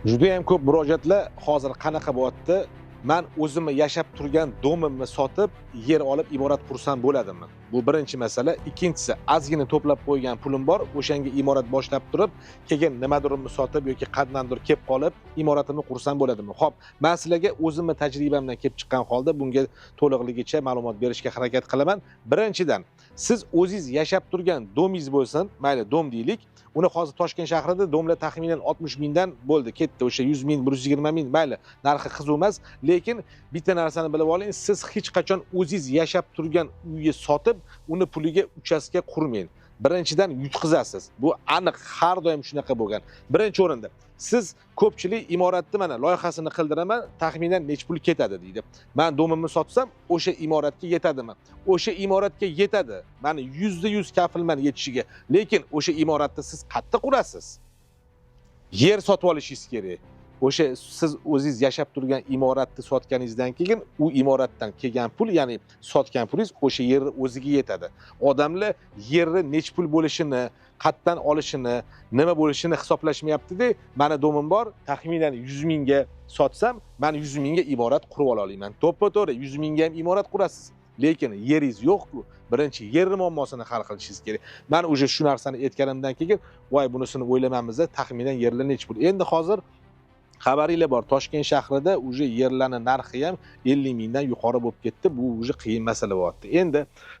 Juda ham ko'p murojaatlar hozir qanaqa bo'lyapti? Men o'zimni yashab turgan domimni sotib, yer olib imorat qursam bo'ladimi? Bu birinchi masala. Ikkinchisi, ozgina to'plab qo'ygan pulim bor, o'shanga imorat boshlab turib, keyin nimadirni sotib yoki qandandir kelib qolib, imoratimni qursam bo'ladimi? Xo'p, men sizlarga o'zimni tajribamdan kelib chiqqan holda bunga to'liqligicha ma'lumot berishga harakat qilaman. Birinchidan, siz o'zingiz yashab turgan domingiz bo'lsin, mayli dom deylik, uni hozir Toshkent shahrida domlar taxminan 60 mingdan bo'ldi, ketdi. O'sha 100 ming, 120 ming, mayli, narxi qiziq emas, lekin bitta narsani bilib oling, siz hech qachon o'zingiz yashab turgan uyni sotib, uni puliga uchastka qurmang. Birinchidan yutqizasiz. Bu aniq, har doim shunaqa bo'lgan. Birinchi o'rinda siz ko'pchilik imoratni mana loyihasini qildiraman, taxminan nech pul ketadi deydi. Men domimni sotsam, o'sha imoratga yetadimi? O'sha imoratga yetadi. Meni %100 kafilman yetishiga. Lekin o'sha imoratni siz qayerda qurasiz? Yer sotib olishingiz kerak. O'sha siz o'zingiz yashab turgan imoratni sotganingizdan keyin u imoratdan kelgan pul, ya'ni sotgan pulingiz o'sha yerni o'ziga yetadi. Odamlar yerni nech pul bo'lishini, qayerdan olishini, nima bo'lishini hisoblashmayapti-da. Meni domim bor, taxminan 100 mingga sotsam, men 100 mingga imorat qurib ola olaman. To'ppa-to'g'ri 100 mingga ham imorat qurasiz. Lekin yeringiz yo'q-ku. Birinchi yer muammosini hal qilishingiz kerak. Men o'sha shu narsani aytganimdan keyin, voy bunisini o'ylamamiz-da, taxminan yerlar nech pul. Endi hozir xabaringlar bor, Toshkent shahrida o'sha yerlarning narxi ham 50 mingdan yuqori bo'lib ketdi. Bu o'sha qiyin masala bo'lyapti. Endi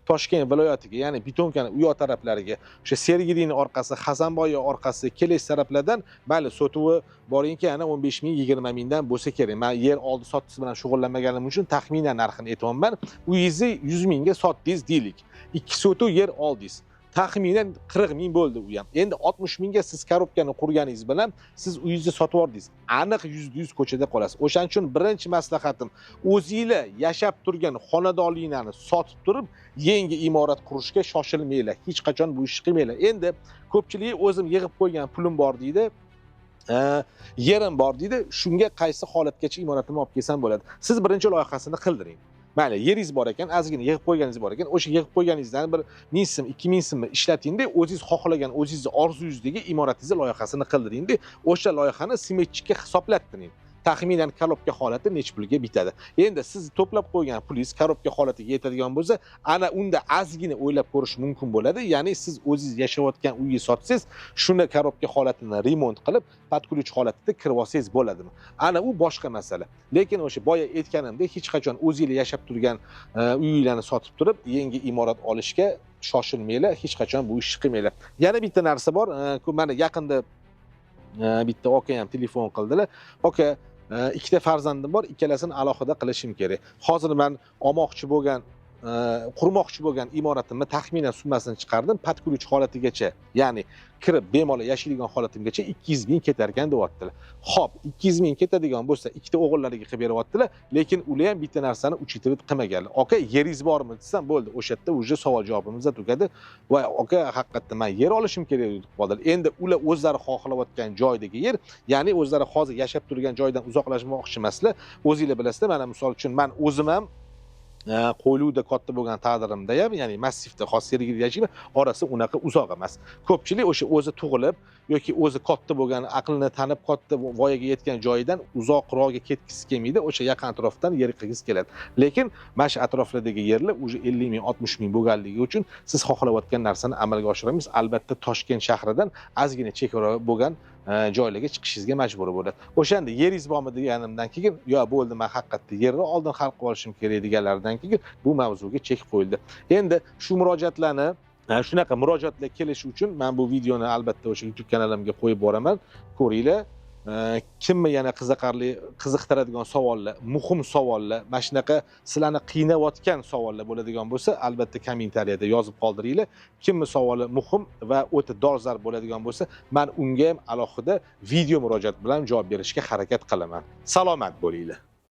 Toshkent viloyatiga, ya'ni Bitonkani u yoq taraflariga, o'sha Sergelini orqasi, Hasanboy orqasi kelish taraflardan mayli sotuvi boringki, ana 15 ming, 20 mingdan bo'lsa kerak. Men yer oldi sotdisi bilan shug'ullanmaganim uchun taxminan narxini aytyapman. Uyingizni 100 mingga sotdingiz deylik. 2 sotuv yer oldingiz. Taxminan 40 ming bo'ldi u ham. Endi 60 mingga siz korobkani qurganingiz bilan siz uyingizni sotib oldingiz. Aniq %100 ko'chada qolasiz. O'shaning uchun birinchi maslahatim, o'zingizlar yashab turgan xonadonliklarni sotib turib, yangi imorat qurishga shoshilmanglar. Hech qachon bu ishni qilmanglar. Endi ko'pchilik o'zim yig'ib qo'ygan pulim bor deydi. Yerim bor deydi. Shunga qaysi holatgacha imoratimni olib kelsam bo'ladi? Siz birinchi loyihasini qildiring. Mayli, yeringiz bor ekan, ozgina yig'ib qo'yganingiz bor ekan, o'sha yig'ib qo'yganingizdan bir 1000 so'm, 2000 so'mni ishlatingda, o'zingiz xohlagan, o'zingizni orzungizdagi imoratingizni loyihasini qildiringda, o'sha loyihani smetchikka hisoblattiring. Taxminan korobka holati nech pulga bitadi. Endi siz to'plab qo'ygan pulingiz korobka holatiga yetadigan bo'lsa, ana unda ozgina o'ylab ko'rish mumkin bo'ladi. Ya'ni siz o'zingiz yashayotgan uyni sotsangiz, shuni korobka holatini remont qilib, patkulch holatida kirib olsangiz bo'ladimi? Ana u boshqa masala. Lekin o'sha boya aytganimdek, hech qachon o'zingizlar yashab turgan uylarni sotib turib, yangi imorat olishga shoshilmanglar, hech qachon bu ishni qilmanglar. Yana bitta narsa bor, mana yaqinda bitta aka ham telefon qildilar. Aka, ikkita farzandim bor, ikkalasini alohida qilishim kerak. Hozir men olmoqchi bo'lgan, qurmoqchi bo'lgan imoratimni taxminan summasini chiqardim, patkulch holatigacha, ya'ni kirib bemalol yashaydigan holatimgacha 200 ming ketar ekan deyaptilar. Xo'p, 200 ming ketadigan bo'lsa, ikkita o'g'illariga qilib beryaptilar, lekin ular ham bitta narsani uchitib qilmaganlar. Aka, yeringiz bormi desam, bo'ldi, o'sha yerda o'sha savol javobimiz tugadi. Va aka, haqiqatdan men yer olishim kerak deb qoldilar. Endi ular o'zlari xohlayotgan joydagi yer, ya'ni o'zlari hozir yashab turgan joydan uzoqlashmoqchi emaslar. O'zingizlar bilasizlar, mana misol uchun men o'zim ham qo'yluda katta bo'lgan taqdirimda ham, ya'ni massivda hozir Sergelida yashayman, orasi unaqa uzoq emas. Ko'pchilik o'sha o'zi tug'ilib yoki o'zi katta bo'lgan, aqlini tanib katta voyaga yetgan joyidan uzoqroqga ketgisi kelmaydi, o'sha yaqin atrofdan yer qilgisi keladi. Lekin mana shu atroflardagi yerlar o'sha 50 ming, 60 ming bo'lganligi uchun siz xohlayotgan narsani amalga oshiramiz. Albatta Toshkent shahridan ozgina chekroq bo'lgan joylarga chiqishingizga majbur bo'ladi. O'shanda yeringiz bormi deganimdan keyin, yo bo'ldi, men haqiqatda yerni oldin hal qilib olishim kerak deganlardan keyin bu mavzuga chek qo'yildi. Endi shu murojaatlarni, shunaqa murojaatlar kelishi uchun men bu videoni albatta o'sha YouTube kanalimga qo'yib boraman. Ko'ringlar. Kimni yana qiziqtiradigan savollar, muhim savollar, mana shunaqa sizlarni qiynayotgan savollar bo'ladigan bo'lsa, albatta kommentariyada yozib qoldiringlar. Kimni savoli muhim va o'ta dolzarb bo'ladigan bo'lsa, men unga ham alohida video murojaat bilan javob berishga harakat qilaman. Salomat bo'linglar.